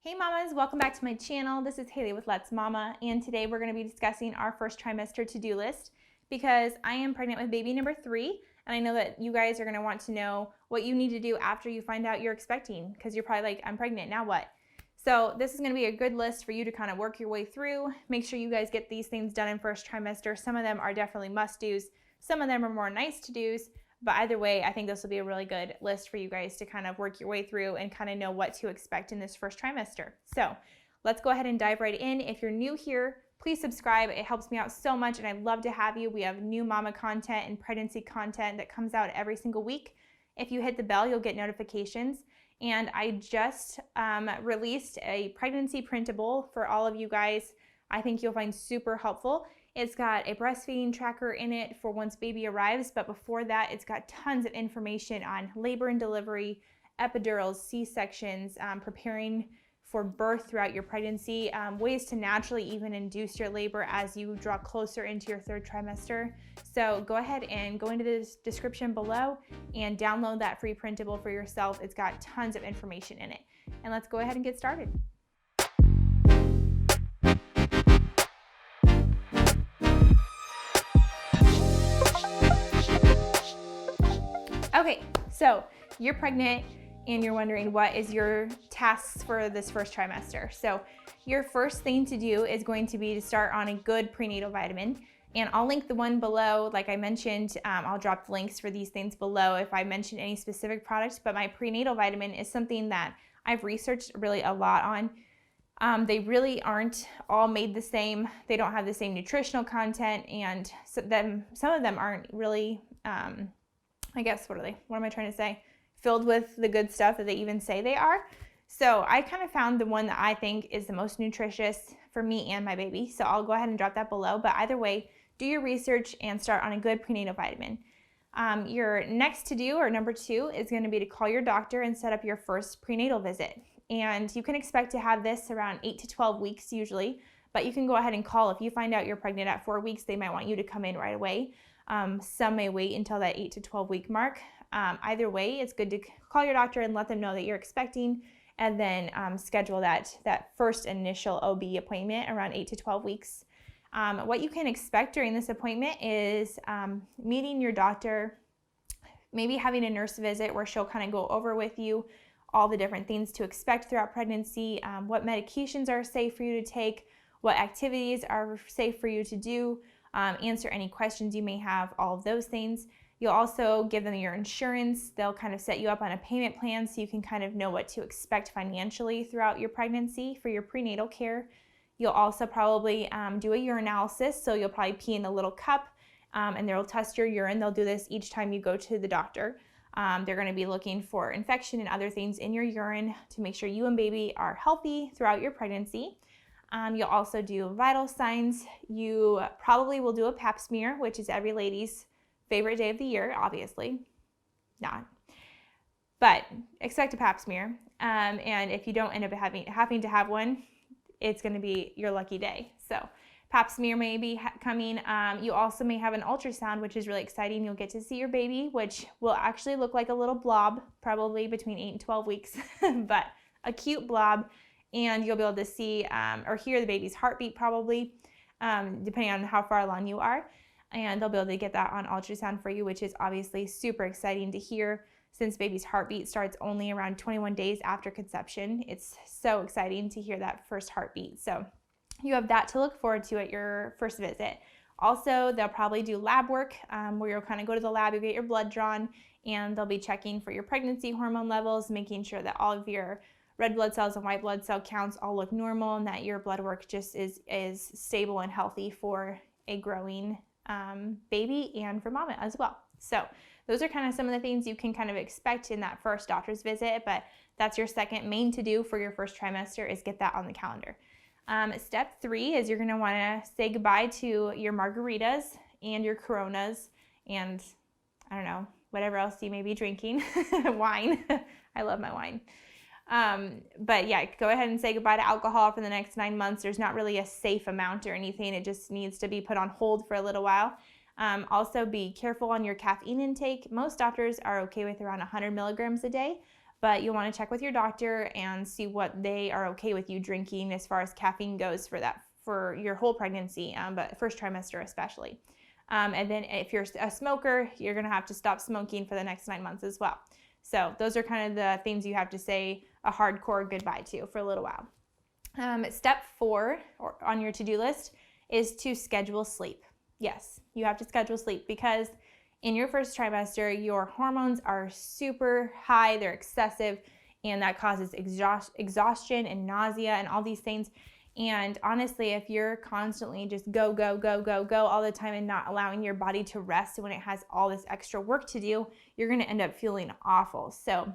Hey mamas, welcome back to my channel. This is Haley with Let's Mama, and today we're going to be discussing our first trimester to-do list because I am pregnant with baby number 3, and I know that you guys are going to want to know what you need to do after you find out you're expecting, because you're probably like, I'm pregnant, now what? So this is going to be a good list for you to kind of work your way through. Make sure you guys get these things done in first trimester. Some of them are definitely must-dos. Some of them are more nice-to-dos. But either way, I think this will be a really good list for you guys to kind of work your way through and kind of know what to expect in this first trimester. So let's go ahead and dive right in. If you're new here, please subscribe. It helps me out so much, and I'd love to have you. We have new mama content and pregnancy content that comes out every single week. If you hit the bell, you'll get notifications. And I just released a pregnancy printable for all of you guys. I think you'll find super helpful. It's got a breastfeeding tracker in it for once baby arrives, but before that, it's got tons of information on labor and delivery, epidurals, C-sections, preparing for birth throughout your pregnancy, ways to naturally even induce your labor as you draw closer into your third trimester. So go ahead and go into the description below and download that free printable for yourself. It's got tons of information in it. And let's go ahead and get started. Okay, so you're pregnant and you're wondering what is your tasks for this first trimester. So your first thing to do is going to be to start on a good prenatal vitamin. And I'll link the one below. Like I mentioned, I'll drop the links for these things below if I mention any specific products, but my prenatal vitamin is something that I've researched really a lot on. They really aren't all made the same. They don't have the same nutritional content, and some of them aren't really, I guess, what am I trying to say? Filled with the good stuff that they even say they are. So I kind of found the one that I think is the most nutritious for me and my baby. So I'll go ahead and drop that below. But either way, do your research and start on a good prenatal vitamin. Your next to do, or number 2, is going to be to call your doctor and set up your first prenatal visit. And you can expect to have this around 8 to 12 weeks usually, but you can go ahead and call. If you find out you're pregnant at 4 weeks, they might want you to come in right away. Some may wait until that 8 to 12 week mark. Either way, it's good to call your doctor and let them know that you're expecting, and then schedule that first initial OB appointment around 8 to 12 weeks. What you can expect during this appointment is meeting your doctor, maybe having a nurse visit where she'll kind of go over with you all the different things to expect throughout pregnancy, what medications are safe for you to take, what activities are safe for you to do, answer any questions you may have, all of those things. You'll also give them your insurance. They'll kind of set you up on a payment plan so you can kind of know what to expect financially throughout your pregnancy for your prenatal care. You'll also probably do a urinalysis, so you'll probably pee in a little cup, and they'll test your urine. They'll do this each time you go to the doctor. They're going to be looking for infection and other things in your urine to make sure you and baby are healthy throughout your pregnancy. You'll also do vital signs. You probably will do a pap smear, which is every lady's favorite day of the year, obviously. Not. But expect a pap smear. And if you don't end up having to have one, it's going to be your lucky day. So pap smear may be coming. You also may have an ultrasound, which is really exciting. You'll get to see your baby, which will actually look like a little blob, probably between 8 and 12 weeks, but a cute blob. And you'll be able to see or hear the baby's heartbeat probably, depending on how far along you are. And they'll be able to get that on ultrasound for you, which is obviously super exciting to hear since baby's heartbeat starts only around 21 days after conception. It's so exciting to hear that first heartbeat. So you have that to look forward to at your first visit. Also, they'll probably do lab work where you'll kind of go to the lab, you'll get your blood drawn, and they'll be checking for your pregnancy hormone levels, making sure that all of your red blood cells and white blood cell counts all look normal and that your blood work just is stable and healthy for a growing baby and for mama as well. So those are kind of some of the things you can kind of expect in that first doctor's visit, but that's your second main to do for your first trimester, is get that on the calendar. Step 3 is you're going to want to say goodbye to your margaritas and your Coronas and I don't know, whatever else you may be drinking. Wine. I love my wine. But yeah, go ahead and say goodbye to alcohol for the next 9 months. There's not really a safe amount or anything. It just needs to be put on hold for a little while. Also be careful on your caffeine intake. Most doctors are okay with around 100 milligrams a day, but you'll want to check with your doctor and see what they are okay with you drinking as far as caffeine goes for your whole pregnancy, but first trimester especially. And then if you're a smoker, you're going to have to stop smoking for the next 9 months as well. So those are kind of the things you have to say a hardcore goodbye to for a little while. Step 4 on your to-do list is to schedule sleep. Yes, you have to schedule sleep because in your first trimester, your hormones are super high, they're excessive, and that causes exhaustion and nausea and all these things. And honestly, if you're constantly just go all the time and not allowing your body to rest when it has all this extra work to do, you're gonna end up feeling awful. So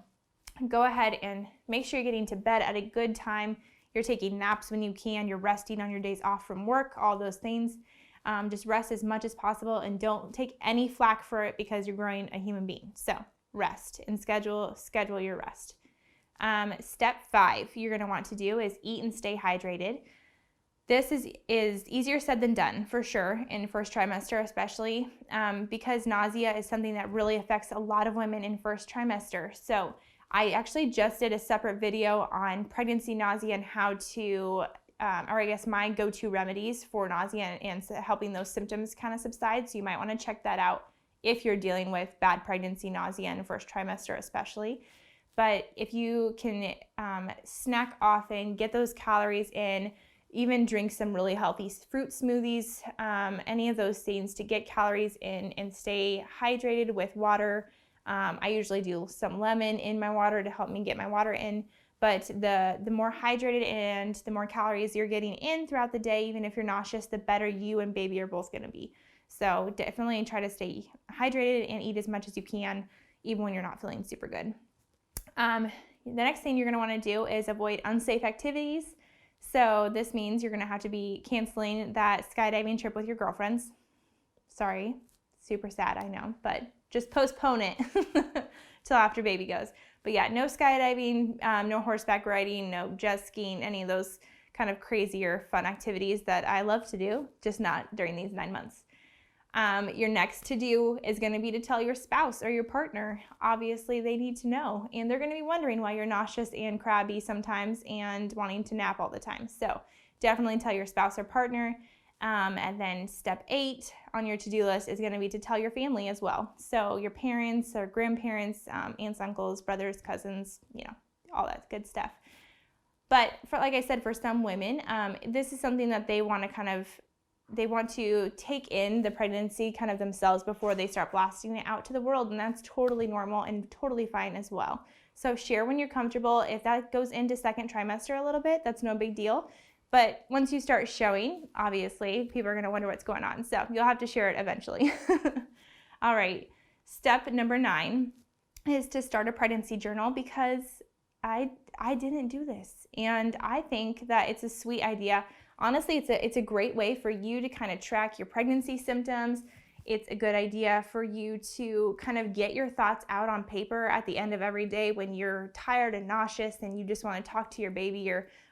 go ahead and make sure you're getting to bed at a good time. You're taking naps when you can, you're resting on your days off from work, all those things. Just rest as much as possible and don't take any flack for it because you're growing a human being. So rest and schedule your rest. Step 5 you're going to want to do is eat and stay hydrated. This is easier said than done for sure in first trimester especially because nausea is something that really affects a lot of women in first trimester. So I actually just did a separate video on pregnancy nausea and how to or I guess my go-to remedies for nausea and helping those symptoms kind of subside. So you might want to check that out if you're dealing with bad pregnancy nausea in first trimester especially. But if you can snack often, get those calories in, even drink some really healthy fruit smoothies, any of those things to get calories in and stay hydrated with water. I usually do some lemon in my water to help me get my water in. But the more hydrated and the more calories you're getting in throughout the day, even if you're nauseous, the better you and baby are both going to be. So definitely try to stay hydrated and eat as much as you can, even when you're not feeling super good. The next thing you're going to want to do is avoid unsafe activities. So this means you're going to have to be canceling that skydiving trip with your girlfriends. Sorry, super sad, I know, but just postpone it till after baby goes. But yeah, no skydiving, no horseback riding, no jet skiing, any of those kind of crazier fun activities that I love to do, just not during these 9 months. Your next to do is going to be to tell your spouse or your partner. Obviously, they need to know, and they're going to be wondering why you're nauseous and crabby sometimes and wanting to nap all the time. So definitely tell your spouse or partner. And then step 8 on your to-do list is going to be to tell your family as well. So your parents or grandparents, aunts, uncles, brothers, cousins, all that good stuff. But like I said, for some women, this is something that they want to take in the pregnancy kind of themselves before they start blasting it out to the world. And that's totally normal and totally fine as well. So share when you're comfortable. If that goes into second trimester a little bit, that's no big deal. But once you start showing, obviously, people are going to wonder what's going on. So you'll have to share it eventually. All right. Step number 9 is to start a pregnancy journal because I didn't do this. And I think that it's a sweet idea. Honestly, it's a great way for you to kind of track your pregnancy symptoms. It's a good idea for you to kind of get your thoughts out on paper at the end of every day when you're tired and nauseous and you just want to talk to your baby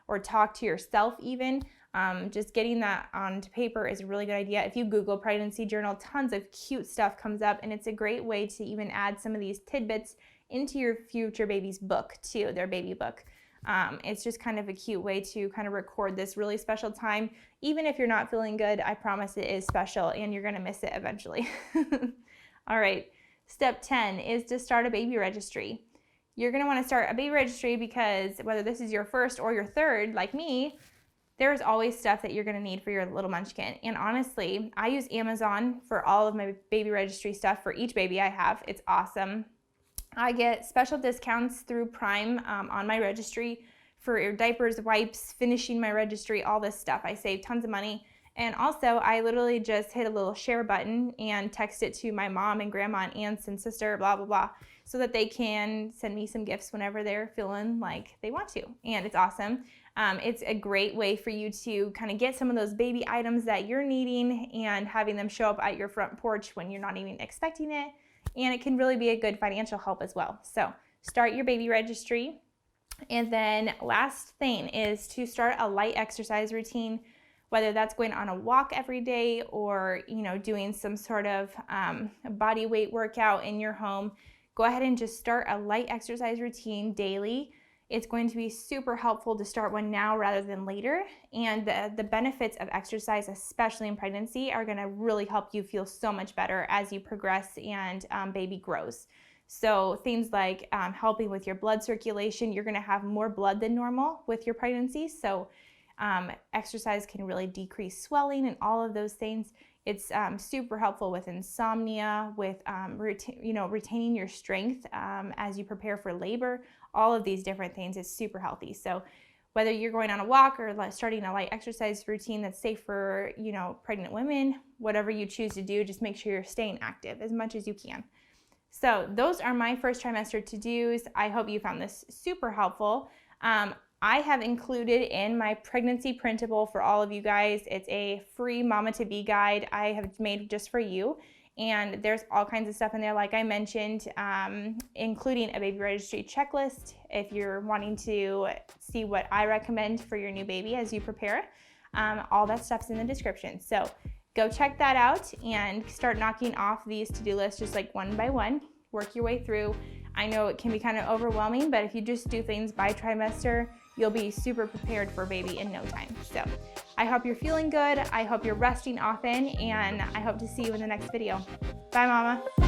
or talk to yourself even. Just getting that onto paper is a really good idea. If you Google pregnancy journal, tons of cute stuff comes up, and it's a great way to even add some of these tidbits into your future baby's book too, their baby book. It's just kind of a cute way to kind of record this really special time. Even if you're not feeling good, I promise it is special and you're gonna miss it eventually. All right, step 10 is to start a baby registry. You're gonna wanna start a baby registry because whether this is your first or your third, like me, there's always stuff that you're gonna need for your little munchkin. And honestly, I use Amazon for all of my baby registry stuff for each baby I have. It's awesome. I get special discounts through Prime on my registry for diapers, wipes, finishing my registry, all this stuff. I save tons of money. And also, I literally just hit a little share button and text it to my mom and grandma and aunts and sister, blah, blah, blah, so that they can send me some gifts whenever they're feeling like they want to. And it's awesome. It's a great way for you to kind of get some of those baby items that you're needing and having them show up at your front porch when you're not even expecting it. And it can really be a good financial help as well. So start your baby registry. And then last thing is to start a light exercise routine, whether that's going on a walk every day or, doing some sort of body weight workout in your home. go ahead and just start a light exercise routine daily. It's going to be super helpful to start one now rather than later. And the benefits of exercise, especially in pregnancy, are going to really help you feel so much better as you progress and baby grows. So things like helping with your blood circulation, you're going to have more blood than normal with your pregnancy. So exercise can really decrease swelling and all of those things. It's super helpful with insomnia, with retaining your strength as you prepare for labor. All of these different things is super healthy. So whether you're going on a walk or starting a light exercise routine that's safe for pregnant women, whatever you choose to do, just make sure you're staying active as much as you can. So those are my first trimester to-dos. I hope you found this super helpful. I have included in my pregnancy printable for all of you guys. It's a free Mama to Be guide I have made just for you. And there's all kinds of stuff in there, like I mentioned, including a baby registry checklist if you're wanting to see what I recommend for your new baby as you prepare. All that stuff's in the description. So go check that out and start knocking off these to-do lists just like one by one. Work your way through. I know it can be kind of overwhelming, but if you just do things by trimester, you'll be super prepared for baby in no time. So I hope you're feeling good. I hope you're resting often, and I hope to see you in the next video. Bye, Mama.